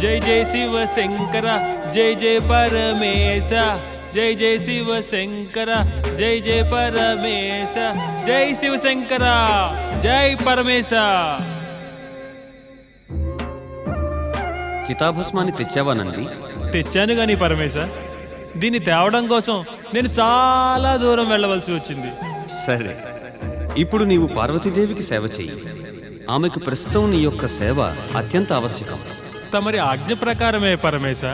జై జై శివ శంకర జై జై పరమేశ జై జై శివ శంకర జై జై పరమేశ జై శివ శంకర జై పరమేశ. చితాభస్మాన్ని తెచ్చావానండి? తెచ్చాను గాని పరమేశ, దీన్ని తేవడం కోసం నేను చాలా దూరం వెళ్ళవలసి వచ్చింది. సరే, ఇప్పుడు నీవు పార్వతీదేవికి సేవ చెయ్యి. ఆమెకు ప్రస్తుతం నీ యొక్క సేవ అత్యంత ఆవశ్యకం. తమరి ఆజ్ఞ ప్రకారమే పరమేశ.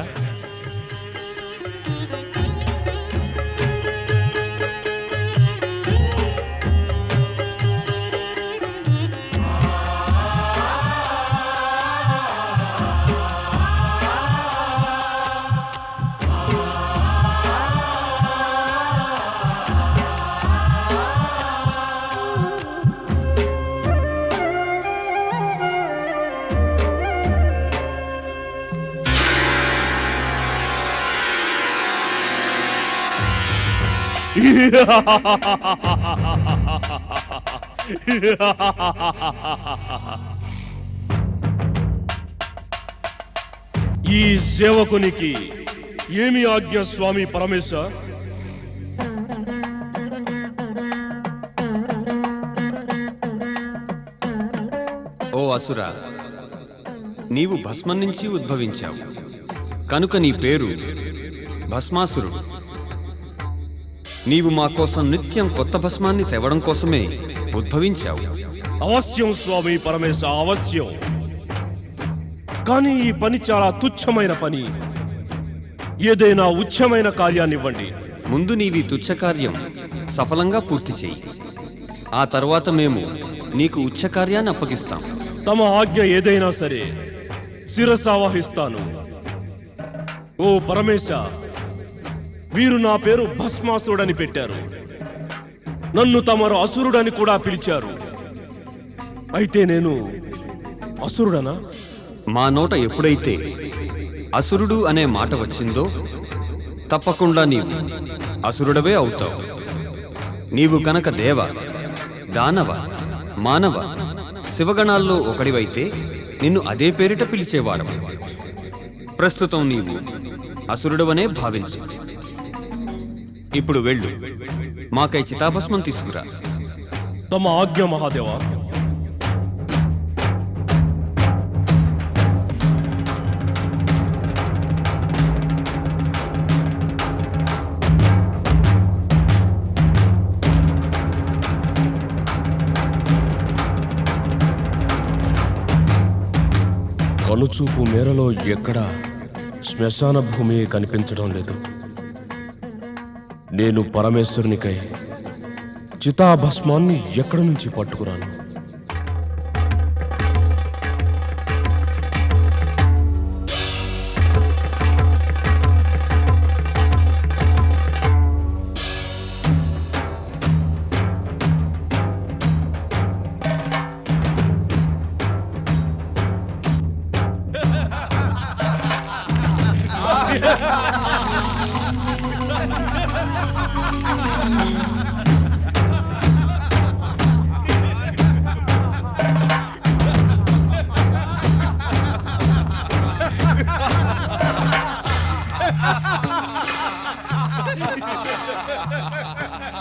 ఈ సేవకునికి ఏమి ఆజ్ఞ స్వామి పరమేశ? ఓ అసురా, నీవు భస్మం నుంచి ఉద్భవించావు కనుక నీ పేరు భస్మాసురుడు. నీవు మా కోసం నిత్యం కొత్త భస్మాన్ని తేవడం కోసమే ఉద్భవించావు. అవశ్యం స్వామి పరమేశ, అవశ్యం. కానీ ఈ పని చాలా తుచ్చమైన పని. ఏదైనా ఉచ్చమైన కార్యాన్ని ఇవ్వండి. ముందు నీవి తుచ్చ కార్యం సఫలంగా పూర్తి చేయి. ఆ తర్వాత మేము నీకు ఉచ్చ కార్యాన్ని అప్పగిస్తాం. తమ ఆజ్ఞ ఏదైనా సరే శిరసావహిస్తాను. ఓ పరమేశ, వీరు నా పేరు భస్మాసురుడని పెట్టారు. నన్ను తమరు అసురుడని కూడా పిలిచారు. అయితే నేను అసురుడనా? మా నోట ఎప్పుడైతే అసురుడు అనే మాట వచ్చిందో తప్పకుండా నీవు అసురుడవే అవుతావు. నీవు కనుక దేవ, దానవ, మానవ, శివగణాల్లో ఒకడివైతే నిన్ను అదే పేరిట పిలిచేవాడవు. ప్రస్తుతం నీవు అసురుడవనే భావించు. ఇప్పుడు వెళ్ళు, మాకై చితాభస్మం తీసుకురా. తమ ఆజ్ఞ మహాదేవా. కనుచూపు మేరలో ఎక్కడా శ్మశాన భూమి కనిపించడం లేదు. నేను పరమేశ్వరునికై చితాభస్మాన్ని ఎక్కడి నుంచి పట్టుకురాను?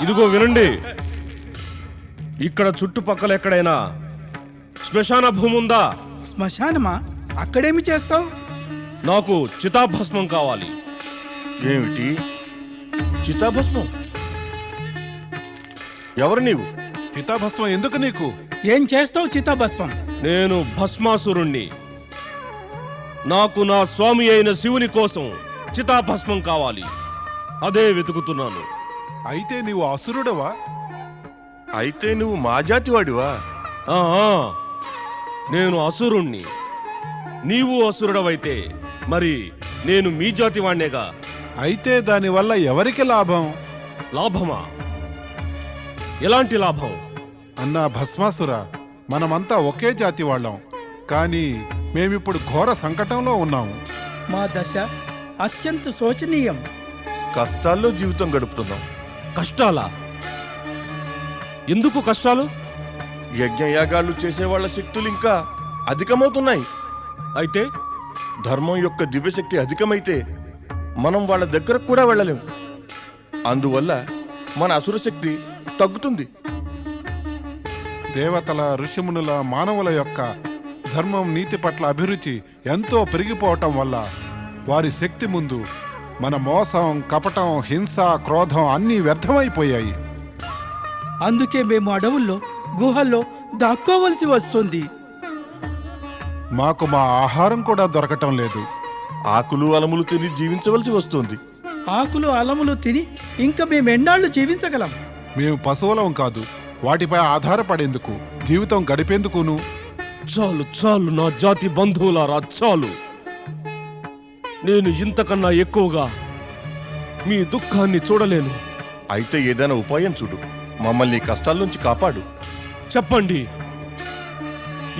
ఇదిగో వినండి, ఇక్కడ చుట్టుపక్కల ఎక్కడైనా శ్మశాన భూమి ఉందా? శ్మశానమా? అక్కడేమి చేస్తావు? నాకు చితాభస్మం కావాలి. ఏమిటి చితాభస్మం? ఎవరు నీవు? చితాభస్మం ఎందుకు నీకు? ఏం చేస్తావు చితాభస్మం? నేను భస్మాసురుణ్ణి. నాకు నా స్వామి అయిన శివుని కోసం చితాభస్మం కావాలి. అదే వెతుకుతున్నాను. అయితే నీవు అసురుడవా? అయితే నువ్వు మా జాతి వాడివా? ఆ, నేను అసురుణ్ణి. నీవు అసురుడవైతే మరి నేను మీ జాతి వాణ్ణేగా. అయితే దానివల్ల ఎవరికి లాభం? లాభమా? ఎలాంటి లాభం? అన్నా భస్మాసుర, మనమంతా ఒకే జాతి వాళ్ళం. కానీ మేమిప్పుడు ఘోర సంకటంలో ఉన్నాము. మా దశ అత్యంత శోచనీయం. కష్టాల్లో జీవితం గడుపుతున్నాం. కష్టాలా? ఎందుకు కష్టాలు? యజ్ఞయాగాలు చేసే వాళ్ళ శక్తులు ఇంకా అధికమవుతున్నాయి. అయితే ధర్మం యొక్క దివ్యశక్తి అధికమైతే మనం వాళ్ళ దగ్గరకు కూడా వెళ్ళలేం. అందువల్ల మన అసుర శక్తి తగ్గుతుంది. దేవతల, ఋషిమునుల, మానవుల యొక్క ధర్మం, నీతి పట్ల అభిరుచి ఎంతో పెరిగిపోవటం వల్ల వారి శక్తి ముందు మన మోసం, కపటం, హింస, క్రోధం అన్నీ వ్యర్థమైపోయాయి. అందుకే మేము అడవుల్లో గుహల్లో దాక్కోవలసి వస్తుంది. మాకు మా ఆహారం కూడా దొరకటం లేదు. ఆకులు అలములు తిని జీవించవలసి వస్తుంది. ఆకులు అలములు తిని ఇంకా మేము ఎన్నాళ్ళు జీవించగలం? మేము పశువులం కాదు, వాటిపై ఆధారపడేందుకు, జీవితం గడిపేందుకును. చాలు చాలు నా జాతి బంధువులారా, చాలు. నేను ఇంతకన్నా ఎక్కువగా మీ దుఃఖాన్ని చూడలేను. అయితే ఏదైనా ఉపాయం చూడు, మమ్మల్ని ఈ కష్టాల నుంచి కాపాడు. చెప్పండి,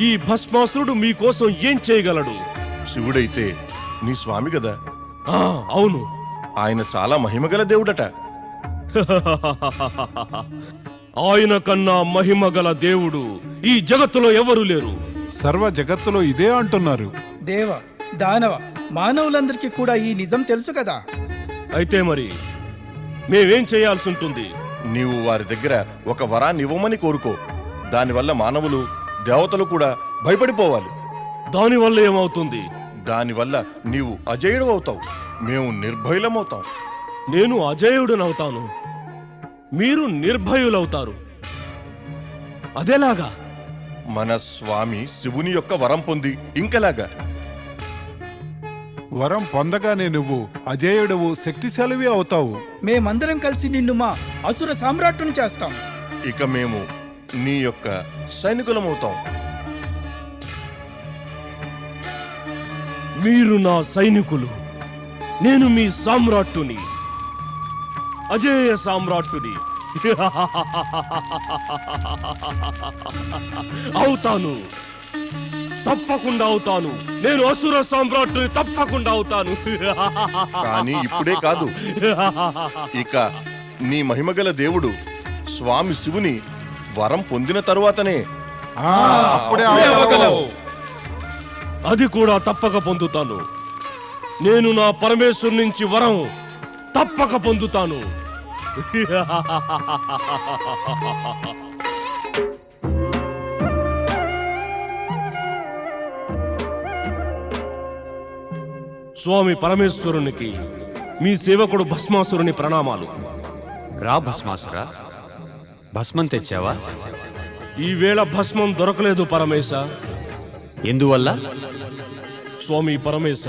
ఈ భస్మాసురుడు మీకోసం ఏం చేయగలడు? శివుడైతే నీ స్వామి కదా, అవును. ఆయన చాలా మహిమగల దేవుడట. ఆయన కన్నా మహిమగల దేవుడు ఈ జగత్తులో ఎవరు లేరు. సర్వ జగత్తులో ఇదే అంటున్నారు. దేవ, దానవ, మానవులందరికీ కూడా ఈ నిజం తెలుసు కదా. అయితే మరి మేమేం చేయాల్సి ఉంటుంది? నీవు వారి దగ్గర ఒక వరాన్ని ఇవ్వమని కోరుకో. దానివల్ల మానవులు, దేవతలు కూడా భయపడిపోవాలి. దానివల్ల ఏమవుతుంది? దానివల్ల నీవు అజేయుడు అవుతావు, మేము నిర్భయులమవుతాం. నేను అజేయుడునవుతాను, మీరు నిర్భయులవుతారు. అదేలాగా? మన స్వామి శివుని యొక్క వరం పొంది ఇంకలాగా. వరం పొందగానే నువ్వు అజేయుడవు, శక్తిశాలివి అవుతావు. మేమందరం కలిసి నిన్ను మా అసుర సామ్రాట్టుని చేస్తాం. ఇక మేము నీ యొక్క సైనికులమవుతాం. మీరు నా సైనికులు, నేను మీ సామ్రాట్టుని, అజేయ సామ్రాట్టుని అవుతాను. తప్పకుండా అవుతాను. నేను అసుర సామ్రాట్టుని తప్పకుండా అవుతాను. కానీ ఇప్పుడే కాదు, ఇక నీ మహిమగల దేవుడు స్వామి శివుని వరం పొందిన తరువాతనే. అప్పుడే అవ్వగలవు. అది కూడా తప్పక పొందుతాను. నేను నా పరమేశ్వరు నుంచి వరం తప్పక పొందుతాను. స్వామి పరమేశ్వరునికి మీ సేవకుడు భస్మాసురుని ప్రణామాలు. రా భస్మాసురా, భస్మం తెచ్చావా? ఈవేళ భస్మం దొరకలేదు పరమేశ. ఎందువల్ల? స్వామి పరమేశ,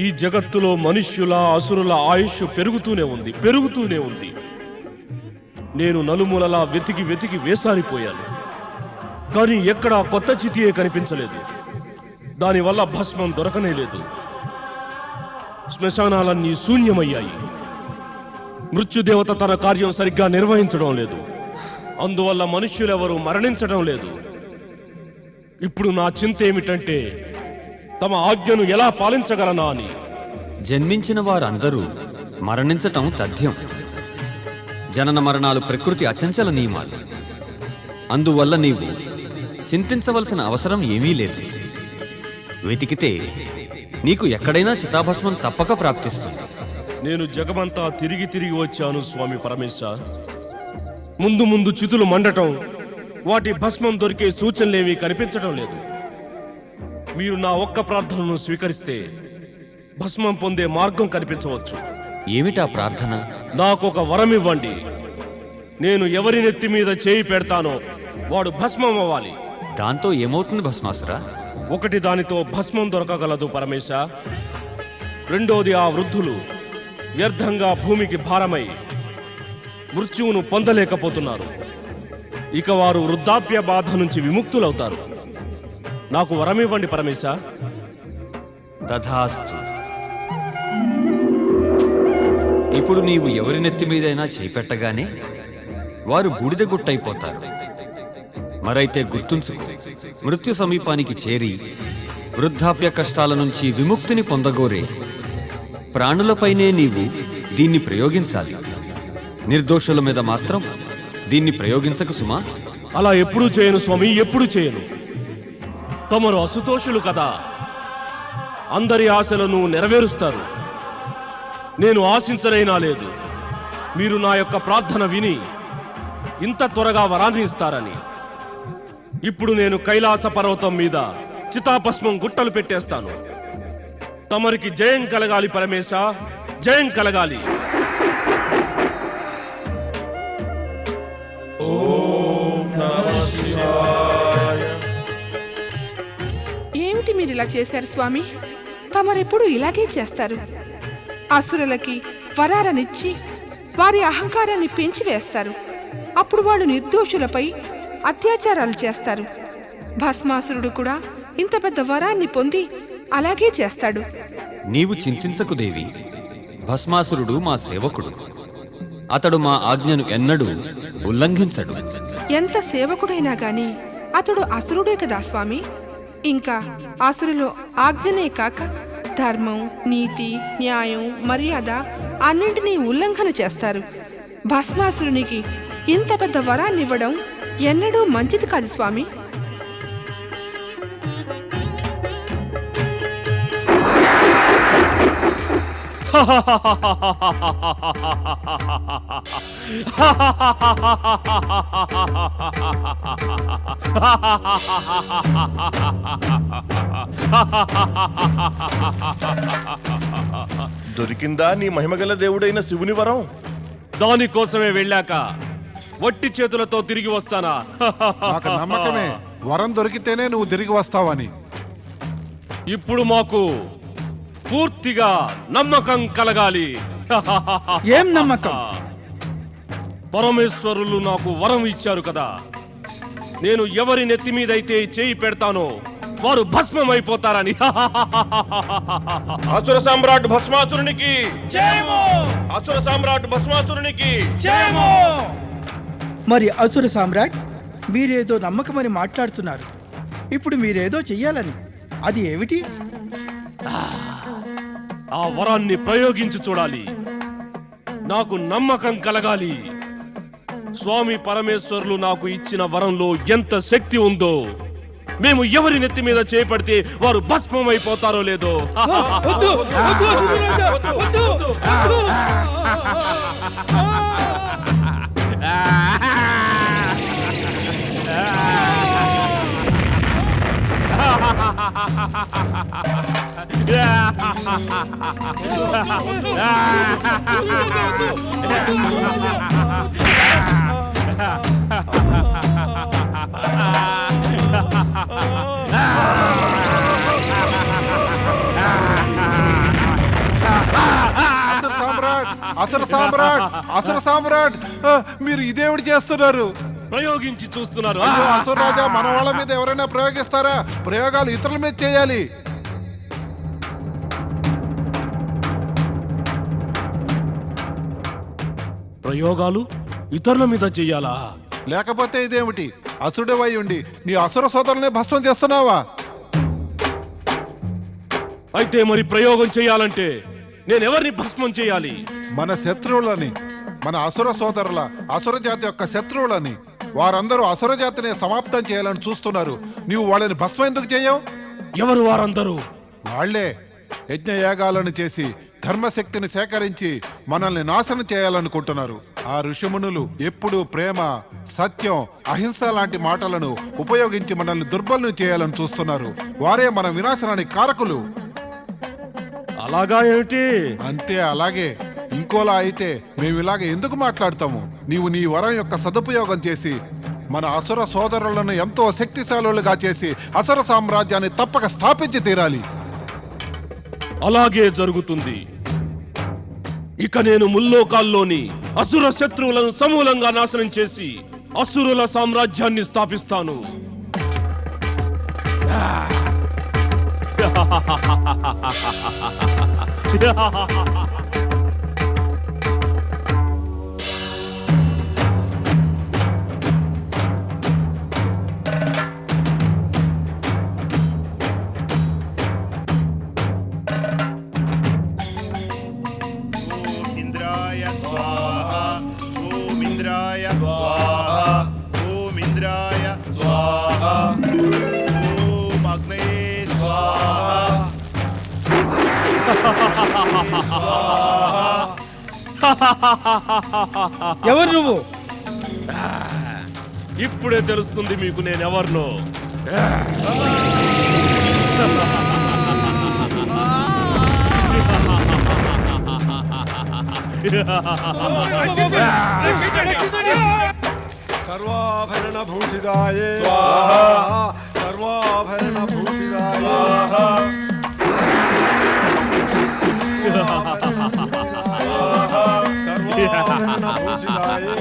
ఈ జగత్తులో మనుష్యుల, అసురుల ఆయుష్ పెరుగుతూనే ఉంది. నేను నలుమూలలా వెతికి వెతికి వేసారిపోయాను, కానీ ఎక్కడా కొత్త చితియే కనిపించలేదు. దానివల్ల భస్మం దొరకనే లేదు. శ్మశానాలన్నీ శూన్యమయ్యాయి. మృత్యుదేవత తన కార్యం సరిగ్గా నిర్వహించడం లేదు. అందువల్ల మనుష్యులెవరూ మరణించడం లేదు. ఇప్పుడు నా చింత ఏమిటంటే తమ ఆజ్ఞను ఎలా పాలించగలనా అని. జన్మించిన వారందరూ మరణించటం తథ్యం. జనన మరణాలు ప్రకృతి అచంచల నియమాలు. అందువల్ల నీవు చింతించవలసిన అవసరం ఏమీ లేదు. వెతికితే నీకు ఎక్కడైనా చితాభస్మం తప్పక ప్రాప్తిస్తుంది. నేను జగమంతా తిరిగి తిరిగి వచ్చాను స్వామి పరమేశ. ముందు ముందు చితులు మండటం, వాటి భస్మం దొరికే సూచనలేమీ కనిపించడం లేదు. మీరు నా ఒక్క ప్రార్థనను స్వీకరిస్తే భస్మం పొందే మార్గం కనిపించవచ్చు. ఏమిటా ప్రార్థన? నాకొక వరం ఇవ్వండి. నేను ఎవరి నెత్తి మీద చేయి పెడతానో వాడు భస్మం అవ్వాలి. దాంతో ఏమవుతుంది భస్మాసురా? ఒకటి, దానితో భస్మం దొరకగలదు పరమేశ. రెండోది, ఆ వృద్ధులు వ్యర్థంగా భూమికి భారమై మృత్యువును పొందలేకపోతున్నారు. ఇక వారు వృద్ధాప్య బాధ నుంచి విముక్తులవుతారు. నాకు వరమివ్వండి పరమేశ. తథాస్తు. ఇప్పుడు నీవు ఎవరి నెత్తి మీదైనా చేపెట్టగానే వారు బూడిద గుట్టయిపోతారు. మరైతే గుర్తుంచుకో, మృత్యు సమీపానికి చేరి వృద్ధాప్య కష్టాల నుంచి విముక్తిని పొందగోరే ప్రాణులపైనే నీవు దీన్ని ప్రయోగించాలి. నిర్దోషుల మీద మాత్రం దీన్ని ప్రయోగించకు సుమా. అలా ఎప్పుడూ చేయను స్వామి, ఎప్పుడు చేయను. తమరు అసుతోషులు కదా. అందరి ఆశలను నెరవేరుస్తారు. నేను ఆశించనైనా లేదు మీరు నా యొక్క ప్రార్థన విని ఇంత త్వరగా వరాన్ని ఇస్తారని. ఇప్పుడు నేను కైలాస పర్వతం మీద చితాభస్మం గుట్టలు పెట్టేస్తాను. తమరికి జయం కలగాలి పరమేశ, జయం కలగాలి. ఏమిటి మీరు ఇలా చేశారు స్వామి? తమరెప్పుడు ఇలాగే చేస్తారు. అసురులకి వరాలనిచ్చి వారి అహంకారాన్ని పెంచివేస్తారు. అప్పుడు వాళ్ళు నిర్దోషులపై అత్యాచారాలు చేస్తారు. భస్మాసురుడు కూడా ఇంత పెద్ద వరాన్ని పొంది అలాగే చేస్తాడు. నీవు చింతించకు దేవి. భస్మాసురుడు మా సేవకుడు. అతడు మా ఆజ్ఞను ఎన్నడూ ఉల్లంఘించడు. ఎంత సేవకుడైనా గాని అతడు అసురుడే కదా స్వామి. ఇంకా అసురులో ఆజ్ఞనే కాక ధర్మం, నీతి, న్యాయం, మర్యాద అన్నింటినీ ఉల్లంఘన చేస్తారు. భస్మాసురునికి ఇంత పెద్ద వరాన్నివ్వడం ఎన్నడూ మంచిది కాదు స్వామి. దొరికిందా నీ మహిమగల దేవుడైన శివుని వరం? దానికోసమే వెళ్ళాక వట్టి చేతులతో తిరిగి వస్తానా? నాకు నమ్మకమే, వరం దొరికితేనే నువ్వు తిరిగి వస్తావని. ఇప్పుడు మాకు పూర్తిగా నమ్మకం కలగాలి. ఏం నమ్మకం? పరమేశ్వరులు నాకు వరం ఇచ్చారు కదా, నేను ఎవరి నెత్తి మీదైతే చేయి పెడతానో వారు భస్మమైపోతారని. అసుర సామ్రాట్ భస్మాసురునికి జయము! అసుర సామ్రాట్ భస్మాసురునికి జయము! మరి అసుర సామ్రాట్, మీరేదో నమ్మకమని మాట్లాడుతున్నారు. ఇప్పుడు మీరేదో చెయ్యాలని, అది ఏమిటి? ఆ వరాన్ని ప్రయోగించి చూడాలి. నాకు నమ్మకం కలగాలి. స్వామి పరమేశ్వరులు నాకు ఇచ్చిన వరంలో ఎంత శక్తి ఉందో, మేము ఎవరి నెత్తి మీద చేపడితే వారు భస్మం అయిపోతారో లేదో. వద్దు, వద్దు, అసురరాజా, వద్దు, వద్దు. అసుర సామ్రాట్, అసుర సామ్రాట్, మీరు ఇదేవిడి చేస్తున్నారు? ప్రయోగించి చూస్తున్నారు. అసుర రాజా, మన వాళ్ళ మీద ఎవరైనా ప్రయోగిస్తారా? ప్రయోగాలు ఇతరుల మీద చేయాలి. ప్రయోగాలు ఇతరుల మీద చెయ్యాలా? లేకపోతే ఇదేమిటి? అసురుడివై ఉండి నీ అసుర సోదరులనే భస్మం చేస్తున్నావా? అయితే మరి ప్రయోగం చేయాలంటే నేనెవరిని భస్మం చేయాలి? మన శత్రువులని, మన అసుర సోదరుల, అసుర జాతి యొక్క శత్రువులని. వారందరూ అసుర జాతిని సమాప్తం చేయాలని చూస్తున్నారు. నీవు వాళ్ళని భస్మం ఎందుకు చేయవు? ఎవరు వారందరూ? వాళ్లే యజ్ఞయాగాలను చేసి ధర్మశక్తిని సేకరించి మనల్ని నాశనం చేయాలనుకుంటున్నారు. ఆ ఋషిమునులు ఎప్పుడూ ప్రేమ, సత్యం, అహింస లాంటి మాటలను ఉపయోగించి మనల్ని దుర్బలం చేయాలని చూస్తున్నారు. వారే మన వినాశనానికి కారకులు. అలాగా ఏమిటి? అంతే, అలాగే. ఇంకోలా అయితే మేమిలాగ ఎందుకు మాట్లాడతాము? నీవు నీ వరం యొక్క సదుపయోగం చేసి మన అసుర సోదరులను ఎంతో శక్తిశాలులుగా చేసి అసుర సామ్రాజ్యాన్ని తప్పక స్థాపించి తీరాలి. అలాగే జరుగుతుంది. ఇక నేను ముల్లోకాల్లోని అసుర శత్రువులను సమూలంగా నాశనం చేసి అసురుల సామ్రాజ్యాన్ని స్థాపిస్తాను. ఎవరు నువ్వు? ఇప్పుడే తెలుస్తుంది మీకు నేను ఎవరినో. సర్వాభరణ భూషితాయే సర్వాభరణ భూషితాయే సర్వాభరణ భూషితాయే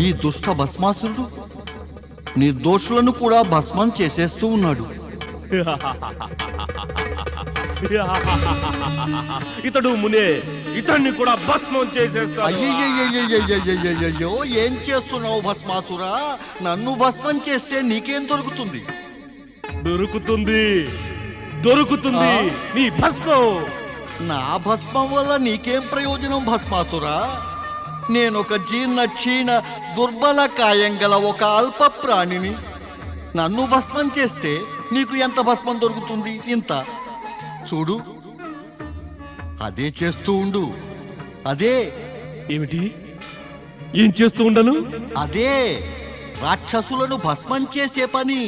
ఈ దుష్ట భస్మాసురుడు నిర్దోషులను కూడా భస్మం చేసేస్తూ ఉన్నాడు. ఇతడు మునే, ఇతన్ని కూడా భస్మం చేసేస్తాడు. అయ్యయ్యో, ఏం చేస్తున్నావు భస్మాసురా? నన్ను భస్మం చేస్తే నీకేం దొరుకుతుంది? దొరుకుతుంది నీ భస్మం. నా భస్మం వల్ల నీకేం ప్రయోజనం భస్మాసురా? నేనొక జీర్ణ క్షీణ దుర్బల కాయం గల ఒక అల్ప ప్రాణిని. నన్ను భస్మం చేస్తే నీకు ఎంత భస్మం దొరుకుతుంది? ఇంత. చూడు, అదే చేస్తూ ఉండు. అదే. ఏమిటి? ఏం చేస్తూ ఉండను? అదే రాక్షసులను భస్మం చేసే పని.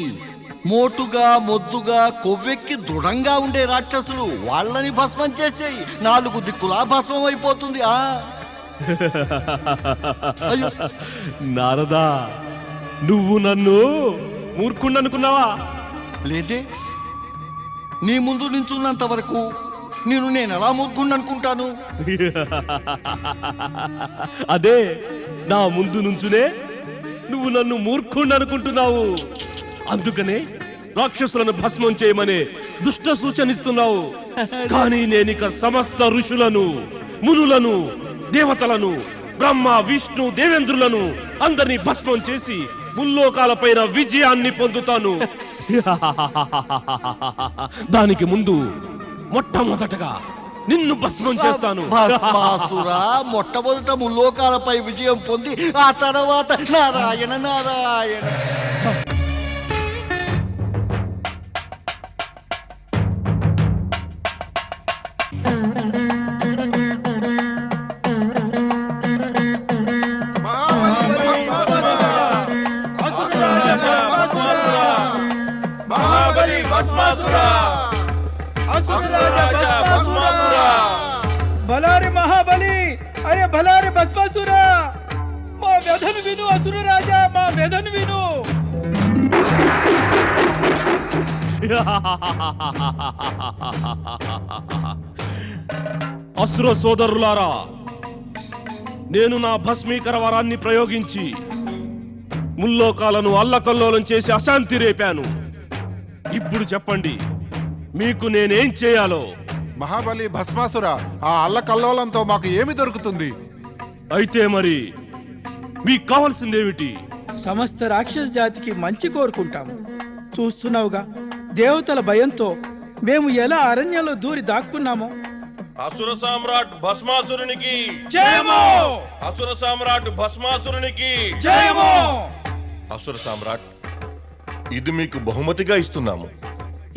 మోటుగా మొద్దుగా కొవ్వెక్కి దృఢంగా ఉండే రాక్షసులు, వాళ్ళని భస్మం చేసేయి. 4 దిక్కులా భస్మం అయిపోతుంది. అయ్యో, నారదా, నువ్వు నన్ను మూర్ఖుండనుకున్నావా? లేదే, నీ ముందు నించున్నంత వరకు నేను ఎలా మూర్ఖుండనుకుంటాను? అదే, నా ముందు నుంచునే నువ్వు నన్ను మూర్ఖుండనుకుంటున్నావు. అందుకనే రాక్షసులను భస్మం చేయమనే దుష్ట సూచనిస్తున్నావు. కానీ నేనిక సమస్త ఋషులను, మునులను, దేవతలను, బ్రహ్మ విష్ణు దేవేంద్రులను అందరినీ భస్మం చేసి ముల్లోకాలపైన విజయాన్ని పొందుతాను. దానికి ముందు మొట్టమొదటగా నిన్ను భస్మం చేస్తాను. భస్మాసురా, మొట్టమొదట ముల్లోకాలపై విజయం పొంది ఆ తర్వాత నారాయణ నారాయణ. బలారి మహాబలి, అరే బలారి భస్మాసురా, మా వ్యధను విను. అసుర రాజా, మా వ్యధను విను. అసుర సోదరులారా, నేను నా భస్మీకర వరాన్ని ప్రయోగించి ముల్లోకాలను అల్లకల్లోలం చేసి అశాంతి రేపాను. ఇప్పుడు చెప్పండి, మీకు నేనేం చేయాలో? మహాబలి భస్మాసుర, ఆ అల్లకల్లోలంతో మాకు ఏమి దొరుకుతుంది? అయితే మరి మీకు కావాల్సిందేమిటి? సమస్త రాక్షస జాతికి మంచి కోరుకుంటాము. చూస్తున్నావుగా, దేవతల భయంతో మేము ఎలా అరణ్యంలో దూరి దాక్కున్నామో. అసుర సామ్రాట్ భస్మాసురునికి జయమో! అసుర సామ్రాట్ భస్మాసురునికి జయమో! అసుర సామ్రాట్, ఇది మీకు బహుమతిగా ఇస్తున్నాము.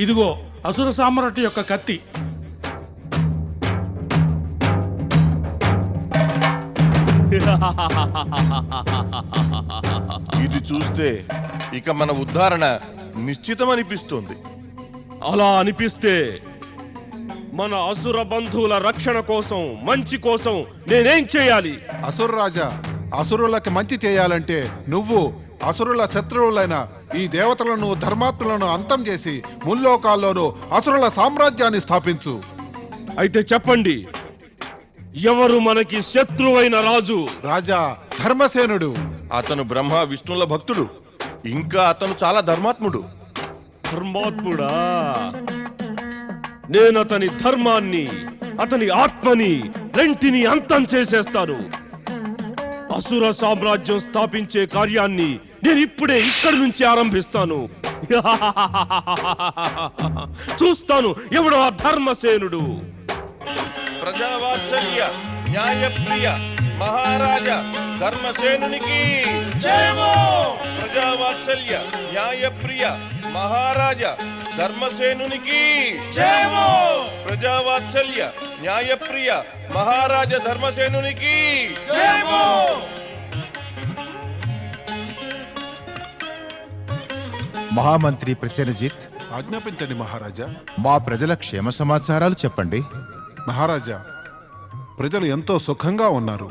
ఇదిగో అసుర సామ్రాట్ యొక్క కత్తి. ఇది చూస్తే ఇక మన ఉద్ధరణ నిశ్చితమనిపిస్తుంది. అలా అనిపిస్తే మన అసుర బంధువుల రక్షణ కోసం, మంచి కోసం నేనేం చేయాలి? అసుర రాజా, అసురులకి మంచి చేయాలంటే నువ్వు అసురుల శత్రువులైన ఈ దేవతలను, ధర్మాత్ములను అంతం చేసి ముల్లోకాల్లోనూ అసురుల సామ్రాజ్యాన్ని స్థాపించు. అయితే చెప్పండి, ఎవరు మనకి శత్రువైన రాజు? రాజా ధర్మసేనుడు. అతను బ్రహ్మ విష్ణుల భక్తుడు, ఇంకా అతను చాలా ధర్మాత్ముడు. ధర్మాత్ముడా? నేనతని ధర్మాన్ని, అతని ఆత్మని రెంటిని అంతం చేసేస్తాను. అసుర సామ్రాజ్యం స్థాపించే కార్యాన్ని నేను ఇప్పుడే ఇక్కడి నుంచి ఆరంభిస్తాను. చూస్తాను ఎవడో ఆ ధర్మసేనుడు. ప్రజావాత్సల్య న్యాయప్రియ మహారాజా ధర్మసేనునికి జయమో. ప్రజావాత్సల్య న్యాయప్రియ మహారాజా ధర్మసేనునికి జయమో. ప్రజావాత్సల్య న్యాయప్రియ మహారాజా ధర్మసేనునికి జయమో. మహామంత్రి ప్రసేనజిత్, ఆజ్ఞాపించండి మహారాజా. మా ప్రజల క్షేమ సమాచారాలు చెప్పండి. మహారాజా, ప్రజలు ఎంతో సుఖంగా ఉన్నారు.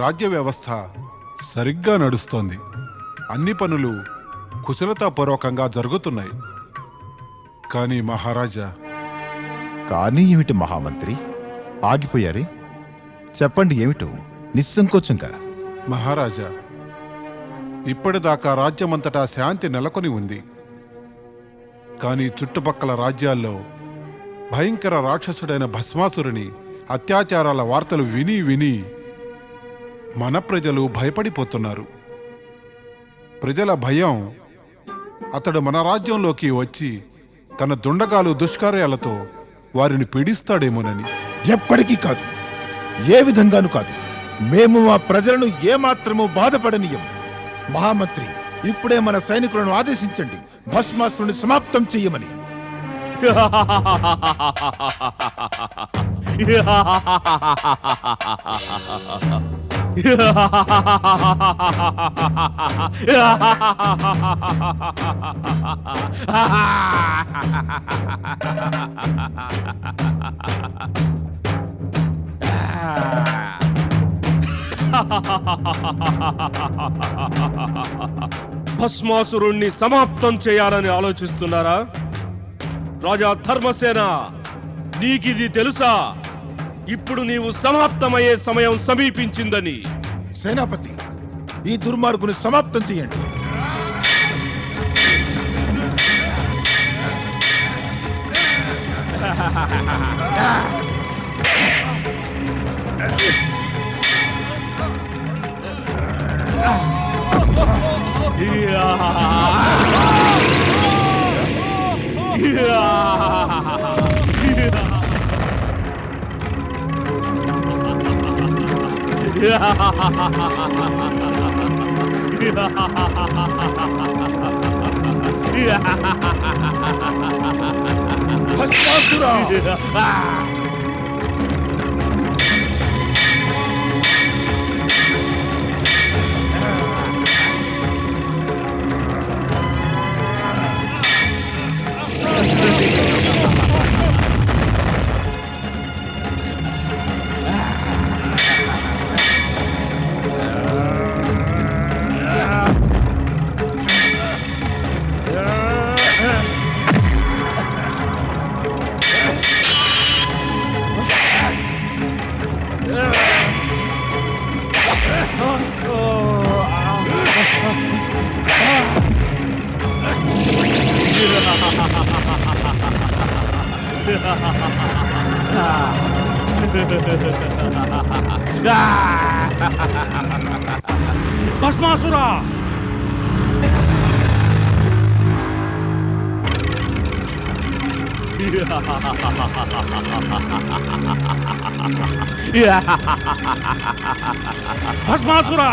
రాజ్య వ్యవస్థ సరిగ్గా నడుస్తోంది. అన్ని పనులు కుశలతాపూర్వకంగా జరుగుతున్నాయి. కానీ మహారాజా, కానీ ఏమిటి మహామంత్రి? ఆగిపోయారే? చెప్పండి ఏమిటో నిస్సంకోచంగా. మహారాజా, ఇప్పటిదాకా రాజ్యమంతటా శాంతి నెలకొని ఉంది. కానీ చుట్టుపక్కల రాజ్యాల్లో భయంకర రాక్షసుడైన భస్మాసురుని అత్యాచారాల వార్తలు విని విని మన ప్రజలు భయపడిపోతున్నారు. ప్రజల భయం అతడు మన రాజ్యంలోకి వచ్చి తన దుండగాలు దుష్కార్యాలతో వారిని పీడిస్తాడేమోనని. ఎప్పటికీ కాదు, ఏ విధంగానూ కాదు. మేము మా ప్రజలను ఏమాత్రమూ బాధపడనీయం. మహామంత్రి, ఇప్పుడే మన సైనికులను ఆదేశించండి, భస్మాసురుని సమాప్తం చెయ్యమని. భస్మాసురుణ్ణి సమాప్తం చేయాలని ఆలోచిస్తున్నారా? రాజా ధర్మసేన, నీకిది తెలుసా? ఇప్పుడు నీవు సమాప్తమయ్యే సమయం సమీపించిందని. సేనాపతి, ఈ దుర్మార్గుని సమాప్తం చెయ్యండి. భస్మాసురా! భస్మాసురా! భస్మాసురా!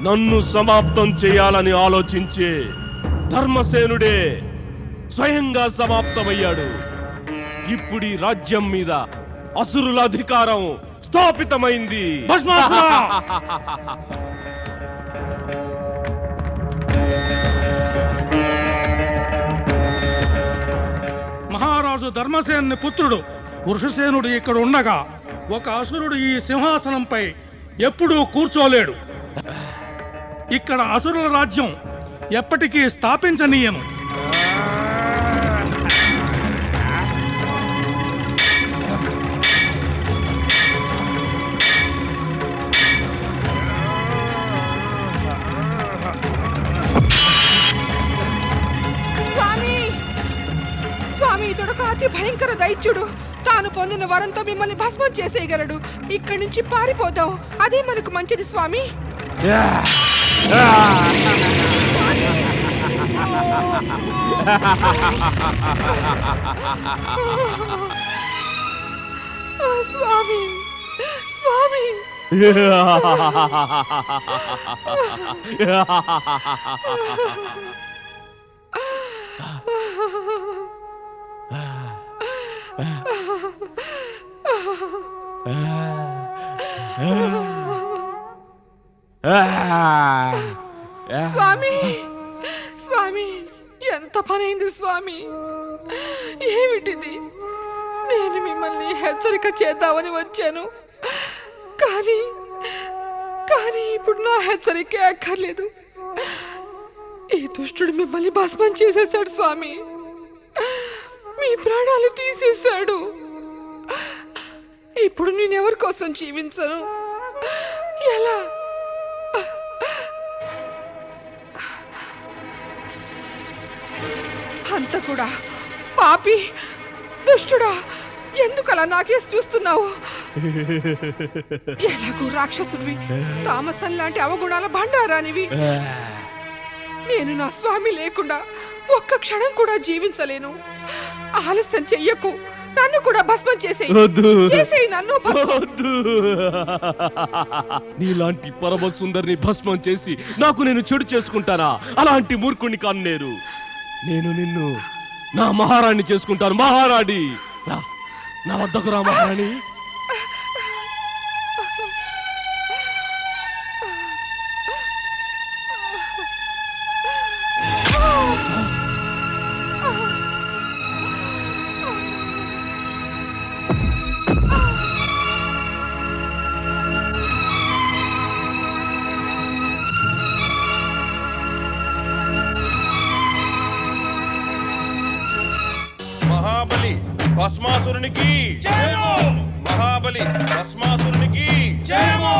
నన్ను సమాప్తం చేయాలని ఆలోచించే ధర్మసేనుడే స్వయంగా సమాప్తమయ్యాడు. ఇప్పుడు ఈ రాజ్యం మీద అసురుల అధికారం స్థాపితమైంది. మహారాజు ధర్మసేనుని పుత్రుడు వృషసేనుడు ఇక్కడ ఉండగా ఒక అసురుడు ఈ సింహాసనంపై ఎప్పుడూ కూర్చోలేడు. ఇక్కడ అసురుల రాజ్యం ఎప్పటికీ స్థాపించనీయను. భయంకర దైత్యుడు. తాను పొందిన వరంతో మిమ్మల్ని భస్మం చేసేయగలడు. ఇక్కడి నుంచి పారిపోదాం, అదే మనకు మంచిది స్వామి. స్వామి స్వామి స్వామి స్వామి, ఎంత పనైంది స్వామి. ఏమిటిది? నేను మిమ్మల్ని హెచ్చరిక చేద్దామని వచ్చాను, కానీ ఇప్పుడు నా హెచ్చరికే అక్కర్లేదు. ఈ దుష్టుడు మిమ్మల్ని భస్మం చేసేశాడు స్వామి. మీ ప్రాణాలు తీసేశాడు. ఇప్పుడు నేనెవరి కోసం జీవించను? ఎలా? అంత కూడా పాపి దుష్టుడా, ఎందుకలా నాకేసి చూస్తున్నావు? ఎలాగూ రాక్షసుడివి, తామసం లాంటి అవగుణాల భండారానివి. నేను నా స్వామి లేకుండా ఒక్క క్షణం కూడా జీవించలేను. ఆలస్యం చెయ్యకు, నన్ను కూడా భస్మం చేసేయ్. నన్ను నీలాంటి పరమ సుందరిని భస్మం చేసి నాకు నేను చెడు చేసుకుంటానా? అలాంటి మూర్ఖుణ్ణి కాను నేను నిన్ను నా మహారాణి చేసుకుంటాను. మహారాణి, నా వద్దకు రా మహారాణి. మహాబలి భస్మాసురునికి జయము! మహాబలి భస్మాసురునికి జయము!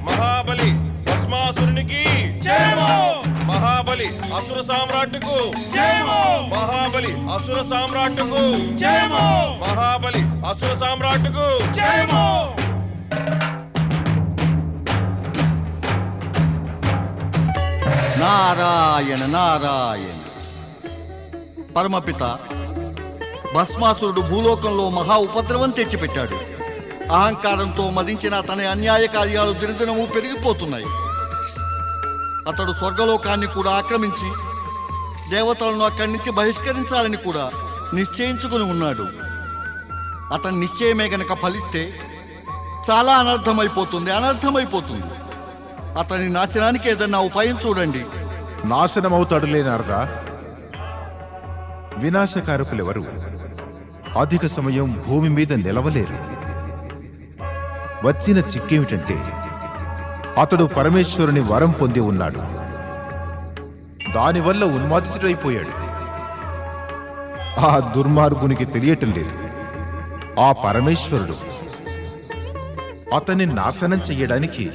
మహాబలి భస్మాసురునికి జయము! మహాబలి అసుర సామ్రాట్టుకు జయము! మహాబలి అసుర సామ్రాట్టుకు జయము! మహాబలి అసుర సామ్రాట్టుకు జయము! నారాయణ నారాయణ. పరమపిత, భస్మాసురుడు భూలోకంలో మహా ఉపద్రవం తెచ్చిపెట్టాడు. అహంకారంతో మదించిన తన అన్యాయ కార్యాలు దినదినము పెరిగిపోతున్నాయి. అతడు స్వర్గలోకాన్ని కూడా ఆక్రమించి దేవతలను అక్కడి నుంచి బహిష్కరించాలని కూడా నిశ్చయించుకుని ఉన్నాడు. అతని నిశ్చయమే గనక ఫలిస్తే చాలా అనర్థమైపోతుంది. అతని నాశనానికి ఏదన్నా ఉపాయం చూడండి. నాశనమవుతాడులే నారదా. వినాశకారకులెవరు అధిక సమయం భూమి మీద నిలవలేరు. వచ్చిన చిక్కేమిటంటే అతడు పరమేశ్వరుని వరం పొంది ఉన్నాడు. దానివల్ల ఉన్మాదితుడైపోయాడు. ఆ దుర్మార్గునికి తెలియటం లేదు. ఆ పరమేశ్వరుడు అతన్ని నాశనం చెయ్యడానికి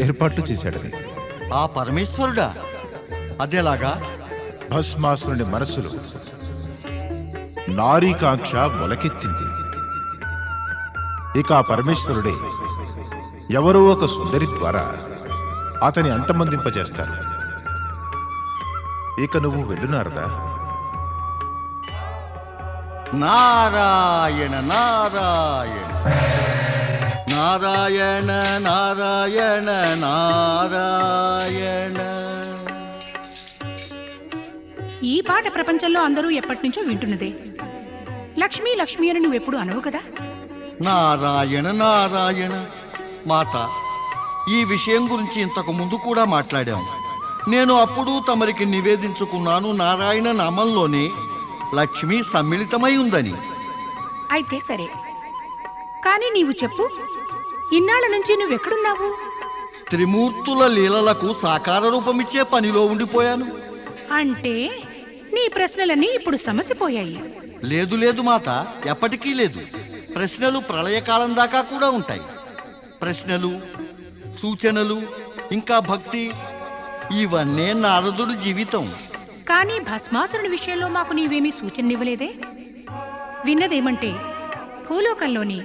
ఏర్పాట్లు చేశాడని. ఆ పరమేశ్వరుడా? అదేలాగా? భస్మాసురుని మనస్సులో నారీకాంక్ష మొలకెత్తింది. ఇక ఆ పరమేశ్వరుడే ఎవరో ఒక సుందరి ద్వారా అతని అంతమందింపజేస్తారు. ఇక నువ్వు వెళ్ళునారదా? నారాయణ నారాయణ నారాయణ నారాయణ నారాయణ. ఈ పాట ప్రపంచంలో అందరూ ఎప్పటినుంచో వింటున్నదే. లక్ష్మీ లక్ష్మీ అని నువ్వెప్పుడు అనవు కదా? నారాయణ నారాయణ. మాత, ఈ విషయం గురించి ఇంతకు ముందు కూడా మాట్లాడాం. నేను అప్పుడు తమరికి నివేదించుకున్నాను, నారాయణ నామంలోనే లక్ష్మి సమ్మిళితమై ఉందని. అయితే సరే, కానీ నీవు చెప్పు, ఇన్నాళ్ళ నుంచి నువ్వెక్కడున్నావు? త్రిమూర్తుల లీలలకు సాకార రూపమిచ్చే పనిలో ఉండిపోయాను. అంటే నీ ప్రశ్నలన్నీ ఇప్పుడు సమసిపోయాయి. లేదు లేదు మాత, ఎప్పటికీ లేదు. ప్రశ్నలు ప్రళయకాలం దాకా కూడా ఉంటాయి. ప్రశ్నలు, సూచనలు, ఇంకా భక్తి, ఇవన్నీ నారదుడి జీవితం. కానీ భస్మాసురుని విషయంలో మాకు నీవేమీ సూచననివ్వలేదే? విన్నదేమంటే భూలోకంలోని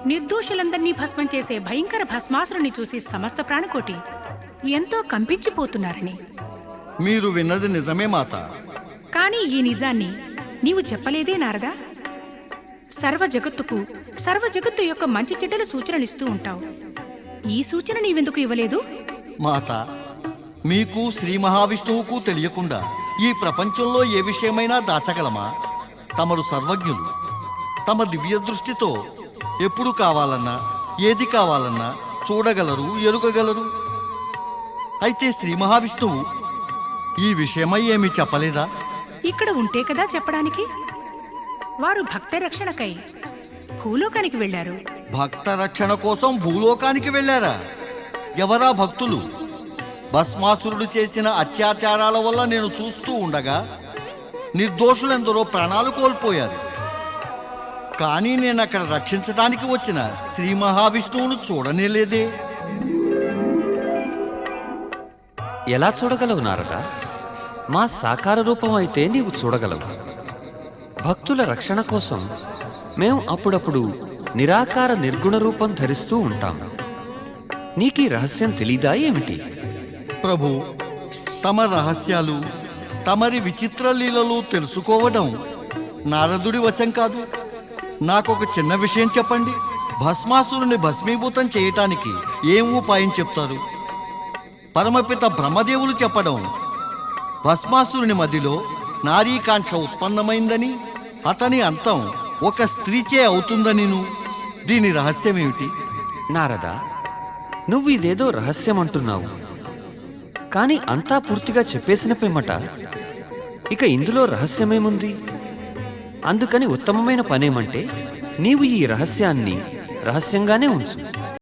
నిర్దోషులందర్నీ భస్మం చేసే భయంకర భస్మాసురుని చూసి సమస్త ప్రాణకోటి ఎంతో కంపించిపోతున్నారని. మీరు విన్నది నిజమే మాత. కానీ ఈ నిజాన్ని నీవు చెప్పలేదే నారదా? సర్వ జగత్తు యొక్క మంచి చెడ్డల సూచనలిస్తూ ఉంటావు. ఈ సూచన నీవెందుకు ఇవ్వలేదు? మాత, మీకు శ్రీ మహావిష్ణువుకు తెలియకుండా ఈ ప్రపంచంలో ఏ విషయమైనా దాచగలమా? తమరు సర్వజ్ఞులు. తమ దివ్య దృష్టితో ఎప్పుడు కావాలన్నా ఏది కావాలన్నా చూడగలరు, ఎరుగగలరు. అయితే శ్రీ మహావిష్ణువు ఈ విషయమై ఏమీ చెప్పలేదా? ఇక్కడ ఉంటే కదా చెప్పడానికి. వారు భక్త రక్షణకై భూలోకానికి వెళ్లారు. భక్త రక్షణ కోసం భూలోకానికి వెళ్ళారా? ఎవరా భక్తులు? భస్మాసురుడు చేసిన అత్యాచారాల వల్ల నేను చూస్తూ ఉండగా నిర్దోషులెందరో ప్రాణాలు కోల్పోయారు. కానీ నేను అక్కడ రక్షించడానికి వచ్చిన శ్రీ మహావిష్ణువును చూడనేలేదే. ఎలా చూడగలవు నారదా? మా సాకార రూపం అయితే నీవు చూడగలవు. భక్తుల రక్షణ కోసం మేము అప్పుడప్పుడు నిరాకార నిర్గుణ రూపం ధరిస్తూ ఉంటాం. నీకీ రహస్యం తెలీదా ఏమిటి? ప్రభు, తమ రహస్యాలు, తమరి విచిత్ర లీలలు తెలుసుకోవడం నారదుడి వశం కాదు. నాకొక చిన్న విషయం చెప్పండి. భస్మాసురుని భస్మీభూతం చేయటానికి ఏం ఉపాయం చెప్తారు? పరమపిత బ్రహ్మదేవులు చెప్పడం భస్మాసురుని మదిలో నారీకాంక్ష ఉత్పన్నమైందని, అతని అంతం ఒక స్త్రీచే అవుతుందనిను. దీని రహస్యమేమిటి? నారదా, నువ్వు ఇదేదో రహస్యం అంటున్నావు. కానీ అంతా పూర్తిగా చెప్పేసిన పిమ్మట ఇక ఇందులో రహస్యమేముంది? అందుకని ఉత్తమమైన పనేమంటే నీవు ఈ రహస్యాన్ని రహస్యంగానే ఉంచు.